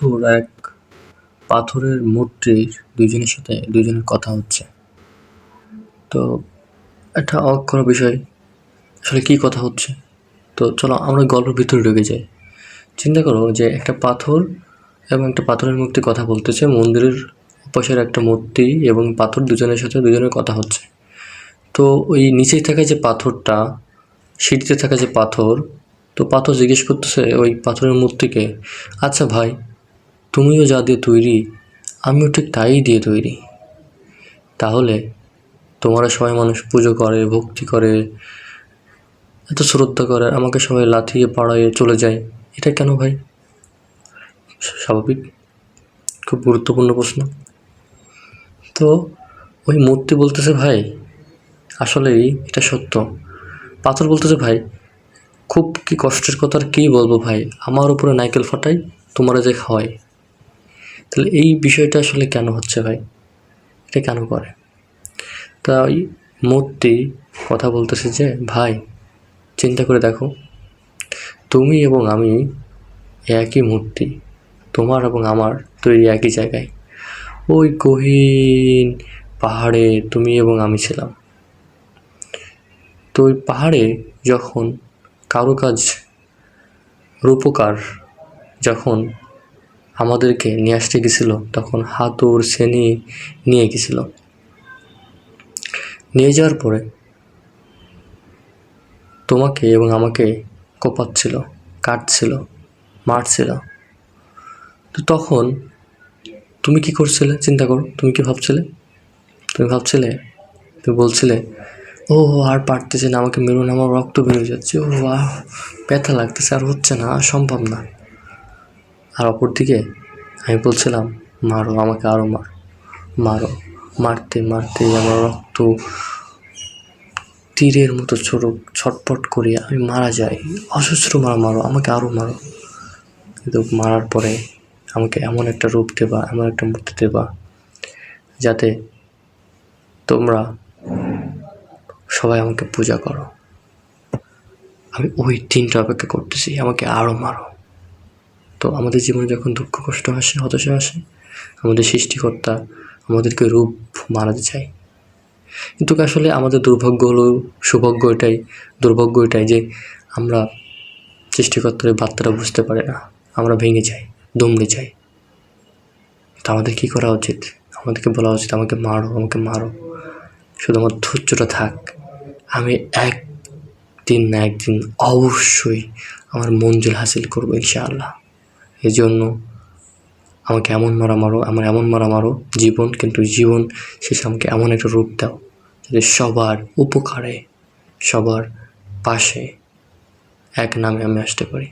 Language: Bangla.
পাথর এক পাথরের মূর্তির দুজনের সাথে দুজনের কথা হচ্ছে। তো একটা অবাক করা বিষয়, আসলে কী কথা হচ্ছে। তো চলো আমরা গল্পের ভিতরে ঢুকে যাই। চিন্তা করো যে একটা পাথর এবং একটা পাথরের মূর্তি কথা বলতেছে, মন্দিরের পাশের একটা মূর্তি এবং পাথর দুজনের সাথে দুজনের কথা হচ্ছে। তো ওই নিচেই থাকা যে পাথরটা, সিঁড়িতে থাকা যে পাথর, তো পাথর জিজ্ঞেস করতেছে ওই পাথরের মূর্তিকে, আচ্ছা ভাই, তুমিও যা দিয়ে তৈরি আমিও ঠিক তাই দিয়ে তৈরি, তাহলে তোমরা সবাই মানুষ পুজো করে, ভক্তি করে, এত শ্রদ্ধা করে, আমাকে সবাই লাথিয়ে পাড়ায়ে চলে যায়, এটা কেন ভাই? স্বাভাবিক, খুব গুরুত্বপূর্ণ প্রশ্ন। তো ওই মূর্তি বলতেছে, ভাই আসলেই এটা সত্য। পাথর বলতেছে, ভাই খুব কি কষ্টের কথা, আর কী বলবো ভাই, আমার উপরে নাইকেল ফাটাই, তোমরা যে খাওয়াই। তাহলে এই বিষয়টা আসলে কেন হচ্ছে ভাই, এটা কেন করে? তাই মূর্তি কথা বলতেছে যে, ভাই চিন্তা করে দেখো, তুমি এবং আমি একই মূর্তি, তোমার এবং আমার তৈরি একই জায়গায়, ওই গহীন পাহাড়ে তুমি এবং আমি ছিলাম। তো ওই পাহাড়ে যখন কারুকাজ রূপকার যখন আমাদেরকে নিয়ে আসতে গেছিলো, তখন হাতুড় ছেনি নিয়ে গেছিল। নিয়ে যাওয়ার পরে তোমাকে এবং আমাকে কোপাচ্ছিল, কাটছিল, মারছিল। তো তখন তুমি কি করছিলে চিন্তা করো, তুমি কি ভাবছিলে? তুমি বলছিলে, ও আর পারতেছে না, আমাকে মেরুন, আমার রক্ত বেরিয়ে যাচ্ছে, ও ব্যথা লাগতেছে, আর হচ্ছে না, সম্ভব না। আর অপরদিকে আমি বলছিলাম, মারো আমাকে, আরও মারো। মারতে মারতে আমার রক্ত তীরের মতো ছটপট করিয়া আমি মারা যাই। অসহস্র মারো আমাকে, আরও মারো। কিন্তু মারার পরে আমাকে এমন একটা রূপ দেবা, এমন একটা মূর্তি দেবা, যাতে তোমরা সবাই আমাকে পূজা করো। আমি ওই দিনটা অপেক্ষা করতেছি, আমাকে আরও মারো। তো আমাদের জীবনে যখন দুঃখ কষ্ট আসে, হতাশা আসে, আমাদের সৃষ্টিকর্তা আমাদেরকে রূপ মারাতে চায়। কিন্তু আসলে আমাদের দুর্ভাগ্য হলো, দুর্ভাগ্য এটাই যে আমরা সৃষ্টিকর্তার বার্তাটা বুঝতে পারি না, আমরা ভেঙে যাই, দমড়ে যাই। তো আমাদের কী করা উচিত? আমাদেরকে বলা উচিত, আমাকে মারো, শুধু আমার ধৈর্যটা থাক, আমি একদিন না একদিন অবশ্যই আমার মঞ্জিল হাসিল করবো ইনশাআল্লাহ। এই জন্য আমাকে এমন মারা মারো জীবন, কিন্তু জীবন শেষে আমাকে এমন একটা রূপ দাও যাতে সবার উপকারে, সবার পাশে এক নামে আমি আসতে পারি।